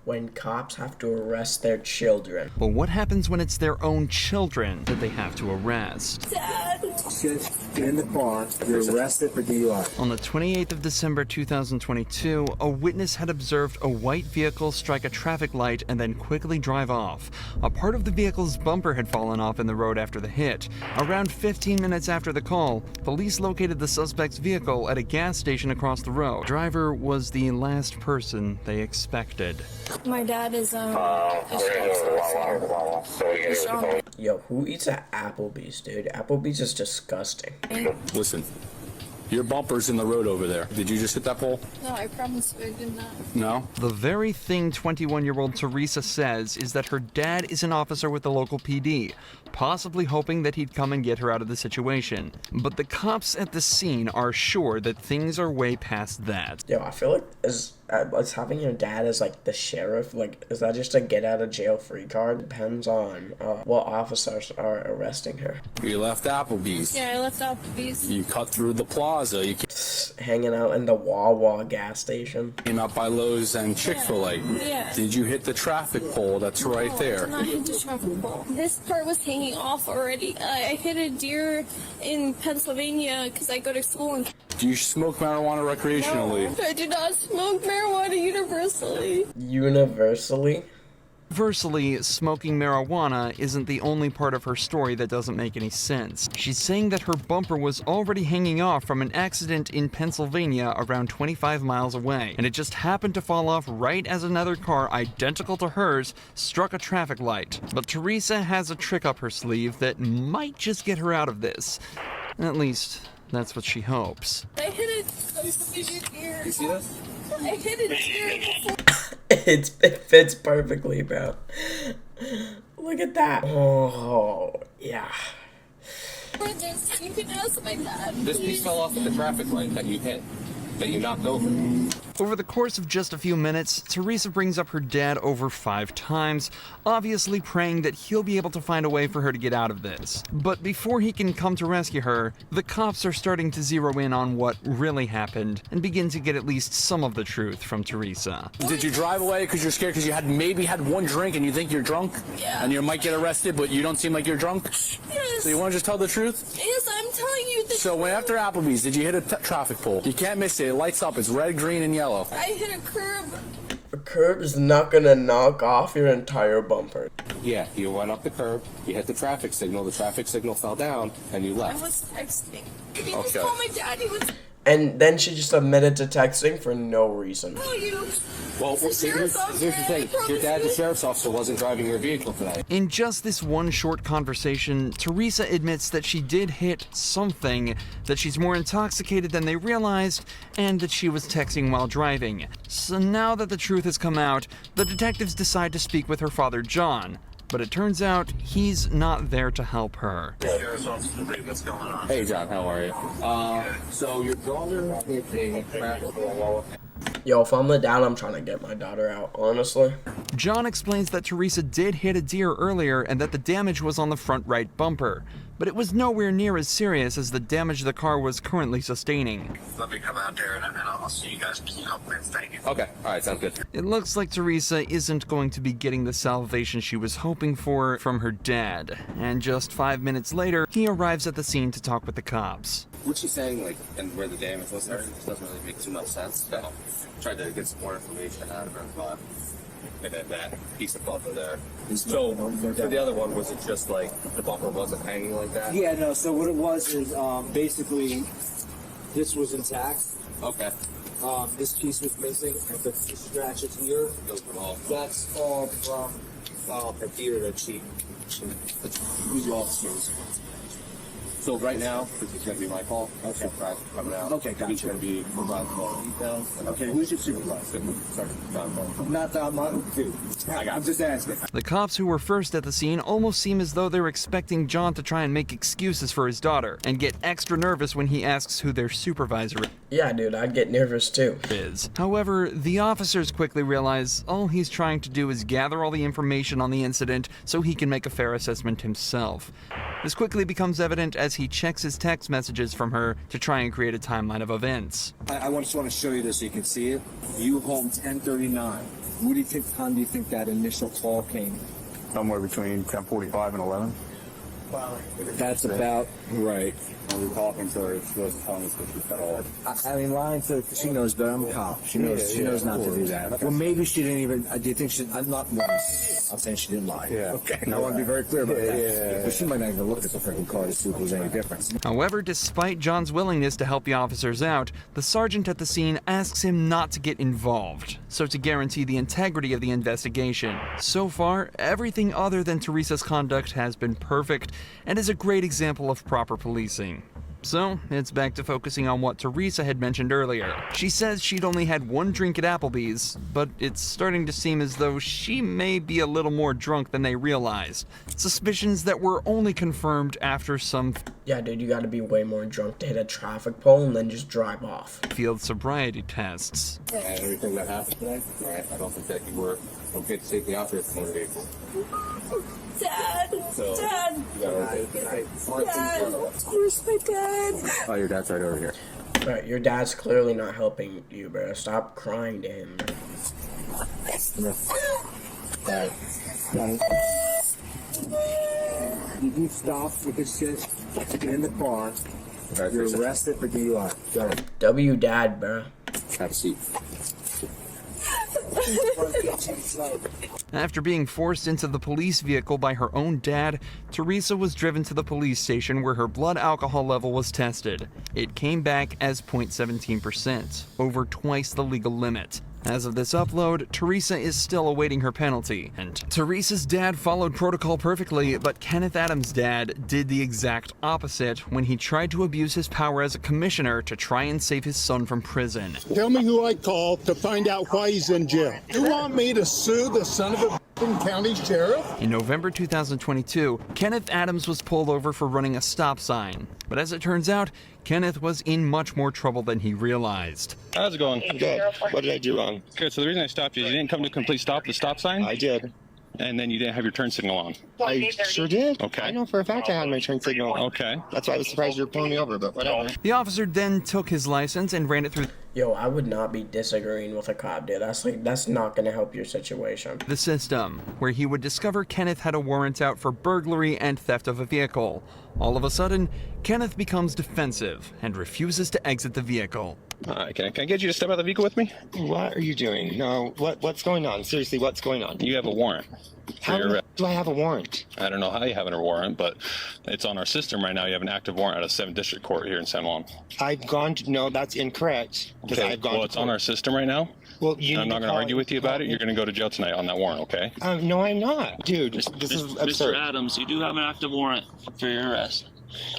when cops have to arrest their children. But what happens when it's their own children that they have to arrest? Dad! Get in the car. You're arrested for DUI. On the 28th of December 2022, a witness had observed a white vehicle strike a traffic light and then quickly drive off. A part of the vehicle's bumper had fallen off in the road after the hit. Around 15 minutes after the call, police located the suspect's vehicle at a gas station across the road. The driver was the last person they expected. My dad is, Yo, who eats at Applebee's, dude? Applebee's is disgusting. Listen, your bumper's in the road over there. Did you just hit that pole? No, I promise I did not. No? The very thing 21-year-old Teresa says is that her dad is an officer with the local PD, possibly hoping that he'd come and get her out of the situation. But the cops at the scene are sure that things are way past that. Yo, I feel like is having your dad as like the sheriff, like, is that just a get out of jail free card? Depends on what officers are arresting her. You left Applebee's. Yeah, I left Applebee's. You cut through the plaza. You Hanging out in the Wawa gas station. came out by Lowe's and Chick-fil-A. Yeah. Did you hit the traffic pole that's right I there? did not hit the traffic pole. This part was hanging off already. I hit a deer in Pennsylvania because I go to school in... Do you smoke marijuana recreationally? No, I do not smoke marijuana universally. Universally? Conversely, smoking marijuana isn't the only part of her story that doesn't make any sense. She's saying that her bumper was already hanging off from an accident in Pennsylvania around 25 miles away, and it just happened to fall off right as another car identical to hers struck a traffic light. But Teresa has a trick up her sleeve that might just get her out of this. At least, that's what she hopes. I hit a deer. You see this? I hit a deer before. It fits perfectly, bro. Look at that. Oh, yeah. This. You can ask my dad. This piece fell off at the traffic light that you hit, that you knocked over. Over the course of just a few minutes, Teresa brings up her dad over 5 times, obviously praying that he'll be able to find a way for her to get out of this. But before he can come to rescue her, the cops are starting to zero in on what really happened and begin to get at least some of the truth from Teresa. Did you drive away because you're scared because you maybe had one drink and you think you're drunk? Yeah. And you might get arrested, but you don't seem like you're drunk? Yes. So you want to just tell the truth? Yes, I'm telling you the So when after Applebee's, did you hit a traffic pole? You can't miss it. It lights up. It's red, green, and yellow. I hit a curb. A curb is not gonna knock off your entire bumper. Yeah, you went up the curb, you hit the traffic signal fell down, and you I left. was texting. He just Okay. told my dad he was And then she just admitted to texting for no reason. tell you. Well, The sheriff's officer, here's the thing. I promise Your dad, the you. sheriff's officer, wasn't driving your vehicle today. In just this one short conversation, Teresa admits that she did hit something, that she's more intoxicated than they realized, and that she was texting while driving. So now that the truth has come out, the detectives decide to speak with her father, John. But it turns out he's not there to help her. Hey, John, how are you? So your daughter hit a traffic pole. Yo, if I'm the dad, I'm trying to get my daughter out, honestly. John explains that Teresa did hit a deer earlier and that the damage was on the front right bumper. But it was nowhere near as serious as the damage the car was currently sustaining. Let me come out there and I'll see you guys. Thank you. Okay, all right, sounds good. It looks like Teresa isn't going to be getting the salvation she was hoping for from her dad. And just 5 minutes later, he arrives at the scene to talk with the cops. What she's saying, like, and where the damage was and everything, doesn't really make too much sense. So, tried to get some more information out of her, but and then that piece of bumper there. So, for the other one, was it just like the bumper wasn't hanging like that? Yeah, no, so what it was is basically this was intact. Okay. This piece was missing. The scratches here. Those were all. That's all from a deer that she lost. So right now, this is going to be my call. Okay. Supervisor coming out. Okay, gotcha. He's going to be providing more details. Okay, who's your supervisor? Sorry, John. Not that one, dude. I'm just asking. The cops who were first at the scene almost seem as though they're expecting John to try and make excuses for his daughter, and get extra nervous when he asks who their supervisor Yeah, dude, I'd get nervous too. is. However, the officers quickly realize all he's trying to do is gather all the information on the incident so he can make a fair assessment himself. This quickly becomes evident as he checks his text messages from her to try and create a timeline of events. I just want to show you this so you can see it. You home 10:39. What do you think? Time do you think that initial call came? Somewhere between 10:45 and 11. That's about right. We were talking to her, she wasn't telling us what she said all. I mean, lying to she knows better. I'm a cop. She knows not to do that. Well, maybe she didn't even. Do you think she? I'm not. I'm saying she didn't lie. Yeah. Okay. I want to be very clear about that. But she might not even look at the freaking car to see if there's any difference. However, despite John's willingness to help the officers out, the sergeant at the scene asks him not to get involved, so to guarantee the integrity of the investigation. So far, everything other than Teresa's conduct has been perfect and is a great example of proper policing. So, it's back to focusing on what Teresa had mentioned earlier. She says she'd only had one drink at Applebee's, but it's starting to seem as though she may be a little more drunk than they realized. Suspicions that were only confirmed after some Yeah, dude, you gotta be way more drunk to hit a traffic pole and then just drive off. field sobriety tests. And everything that happened today, right? I don't think that you were okay to take me out there for motor vehicle. Dad! So, Dad! you got okay. Dad! Where's my dad? Oh, your dad's right over here. But your dad's clearly not helping you, bro. Stop crying to him. Dad. You stop with this shit. Get in the car. You're arrested for DUI. Go. W dad, bro. Have a seat. After being forced into the police vehicle by her own dad, Teresa was driven to the police station where her blood alcohol level was tested. It came back as 0.17%, over twice the legal limit. As of this upload, Teresa is still awaiting her penalty, and Teresa's dad followed protocol perfectly, but Kenneth Adams' dad did the exact opposite when he tried to abuse his power as a commissioner to try and save his son from prison. Tell me who I called to find out why he's in jail. You want me to sue the son of a county sheriff? In November 2022, Kenneth Adams was pulled over for running a stop sign. But as it turns out, Kenneth was in much more trouble than he realized. How's it going? Good. What did I do wrong? Good. So the reason I stopped you is you didn't come to complete stop the stop sign, I did. and then you didn't have your turn signal on. I sure did. Okay. I know for a fact I had my turn signal on. Okay. That's why I was surprised you were pulling me over, but whatever. The officer then took his license and ran it through Yo, I would not be disagreeing with a cop, dude. That's not gonna help your situation. the system, where he would discover Kenneth had a warrant out for burglary and theft of a vehicle. All of a sudden, Kenneth becomes defensive and refuses to exit the vehicle. All right. Can I get you to step out of the vehicle with me? What are you doing? No. What's going on? Seriously, what's going on? You have a warrant. How You're- do I have a warrant? I don't know how you have a warrant, but it's on our system right now. You have an active warrant out of 7th District Court here in San Juan. I've gone to, no, that's incorrect. Because Okay. I've gone Well, to it's on our system right now. Well, you I'm not going to argue with you about it. You're going to go to jail tonight on that warrant, okay? No, I'm not. Dude, this is absurd. Mr. Adams, you do have an active warrant for your arrest.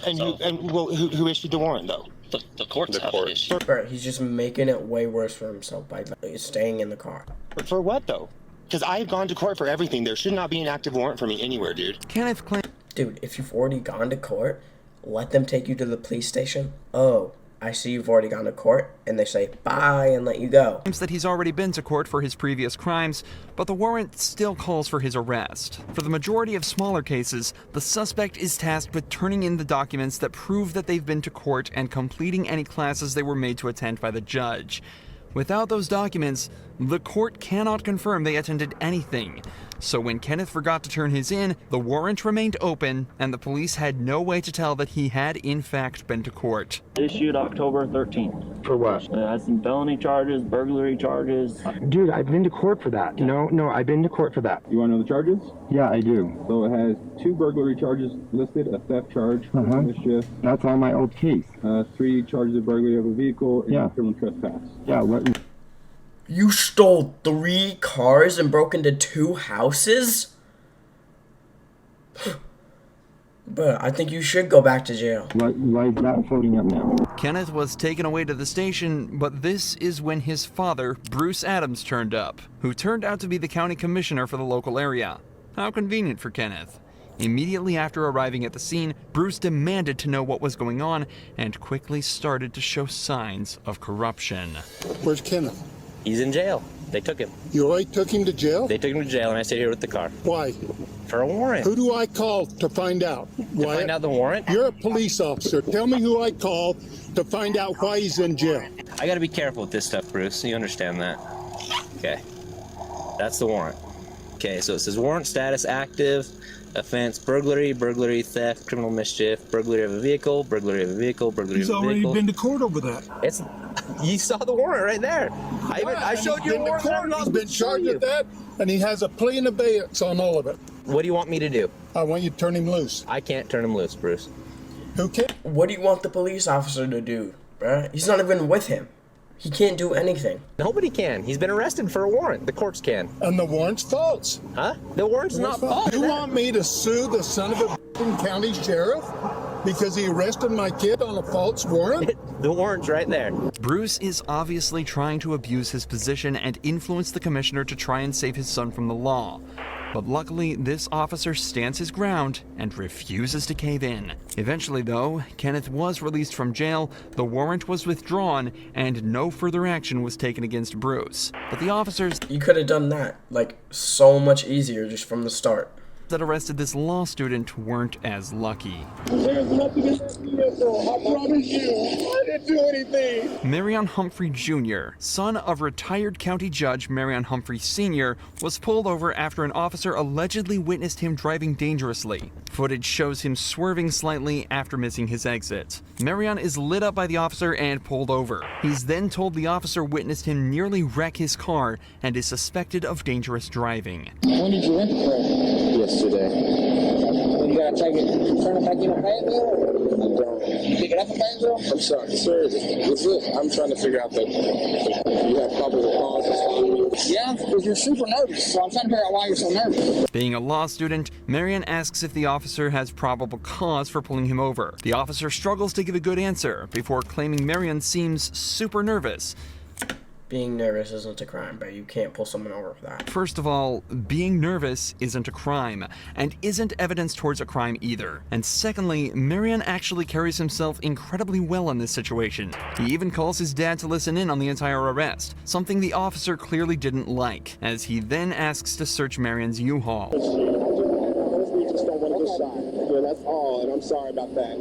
And who issued the warrant, though? The courts The have court. issued. Bro, he's just making it way worse for himself by staying in the car. For what, though? Because I've gone to court for everything. There should not be an active warrant for me anywhere, dude. Kenneth claims Dude, if you've already gone to court, let them take you to the police station. Oh, I see you've already gone to court, and they say bye and let you go. that he's already been to court for his previous crimes, but the warrant still calls for his arrest. For the majority of smaller cases, the suspect is tasked with turning in the documents that prove that they've been to court and completing any classes they were made to attend by the judge. Without those documents, the court cannot confirm they attended anything. So when Kenneth forgot to turn his in, the warrant remained open, and the police had no way to tell that he had in fact been to court. Issued October 13th. For what? It has some felony charges, burglary charges. Dude, I've been to court for that. No, I've been to court for that. You want to know the charges? Yeah, I do. So it has 2 burglary charges listed, a theft charge, mischief, That's on my old case. 3 charges of burglary of a vehicle, and Yeah. criminal trespass. Yeah, what? You stole 3 cars and broke into 2 houses? But I think you should go back to jail. Why is that floating up now? Kenneth was taken away to the station, but this is when his father, Bruce Adams, turned up, who turned out to be the county commissioner for the local area. How convenient for Kenneth. Immediately after arriving at the scene, Bruce demanded to know what was going on and quickly started to show signs of corruption. Where's Kenneth? He's in jail. They took him. You already took him to jail? They took him to jail, and I stayed here with the car. Why? For a warrant. Who do I call to find out? To find out the warrant? You're a police officer. Tell me who I call to find out why he's in jail. I gotta be careful with this stuff, Bruce. You understand that? Okay. That's the warrant. Okay, so it says warrant status active, offense burglary, burglary, theft, criminal mischief, burglary of a vehicle, burglary of a vehicle, burglary He's of a vehicle. already been to court over that. It's, you saw the warrant right there. I showed you the warrant. He's been charged with that, and he has a plea in abeyance on all of it. What do you want me to do? I want you to turn him loose. I can't turn him loose, Bruce. Who can? What do you want the police officer to do, bruh? He's not even with him. He can't do anything. Nobody can. He's been arrested for a warrant. The courts can. And the warrant's false. Huh? The warrant's not false. You want me to sue the son of a county sheriff because he arrested my kid on a false warrant? The warrant's right there. Bruce is obviously trying to abuse his position and influence the commissioner to try and save his son from the law. But luckily, this officer stands his ground and refuses to cave in. Eventually, though, Kenneth was released from jail, the warrant was withdrawn, and no further action was taken against Bruce. But the officers You could have done that, like, so much easier just from the start. that arrested this law student weren't as lucky. There's nothing in this vehicle. I promise you. I didn't do anything. Marion Humphrey Jr., son of retired county judge Marion Humphrey Sr., was pulled over after an officer allegedly witnessed him driving dangerously. Footage shows him swerving slightly after missing his exit. Marion is lit up by the officer and pulled over. He's then told the officer witnessed him nearly wreck his car and is suspected of dangerous driving. When did you rent the car? Yesterday. You gotta take it, turn it back in a Fayetteville? Pick it up in Fayetteville? I'm sorry, sir. This is, I'm trying to figure out that you have probable cause. Yeah, because you're super nervous, so I'm trying to figure out why you're so nervous. Being a law student, Marion asks if the officer has probable cause for pulling him over. The officer struggles to give a good answer before claiming Marion seems super nervous. Being nervous isn't a crime, but you can't pull someone over for that. First of all, being nervous isn't a crime, and isn't evidence towards a crime either. And secondly, Marion actually carries himself incredibly well in this situation. He even calls his dad to listen in on the entire arrest, something the officer clearly didn't like, as he then asks to search Marion's U-Haul. Yeah, that's all, and I'm sorry about that.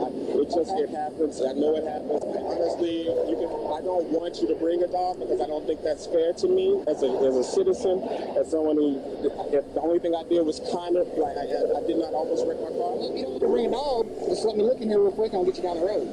It happens. I know it happens. Honestly, I don't want you to bring a dog because I don't think that's fair to me as a citizen, as someone who, if the only thing I did was kind of like I did not almost wreck my car. If you don't want to bring a dog, just let me look in here real quick and I'll get you down the road.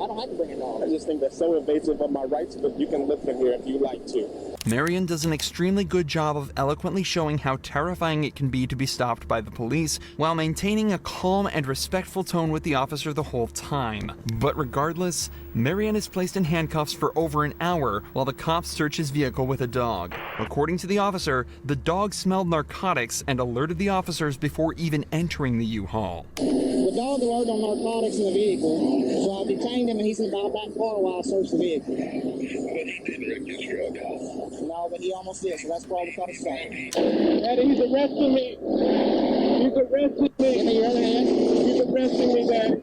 I don't have to bring a dog. I just think that's so invasive of my rights, but you can live in here if you like to. Marion does an extremely good job of eloquently showing how terrifying it can be to be stopped by the police, while maintaining a calm and respectful tone with the officer the whole time. But regardless, Marion is placed in handcuffs for over an hour while the cops search his vehicle with a dog. According to the officer, the dog smelled narcotics and alerted the officers before even entering the U-Haul. The dog alerted on narcotics in the vehicle, so I detained him and he's in my back car while I searched the vehicle. But he didn't wreck his truck off. No, but he almost did, so that's probably cause of Daddy, he's arresting me. He's arresting me. Give me your other hand. He's arresting me, Daddy.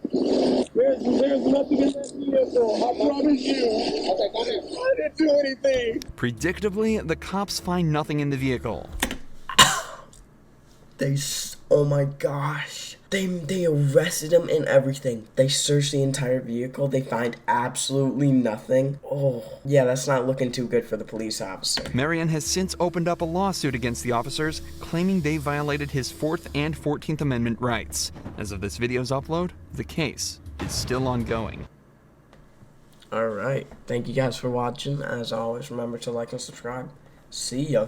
There's nothing in that vehicle. I promise you. Okay, go ahead. I didn't do anything. Predictably, the cops find nothing in the vehicle. Oh my gosh. They arrested him and everything. They searched the entire vehicle. They find absolutely nothing. Oh, yeah, that's not looking too good for the police officer. Marion has since opened up a lawsuit against the officers, claiming they violated his 4th and 14th Amendment rights. As of this video's upload, the case is still ongoing. Alright, thank you guys for watching. As always, remember to like and subscribe. See ya.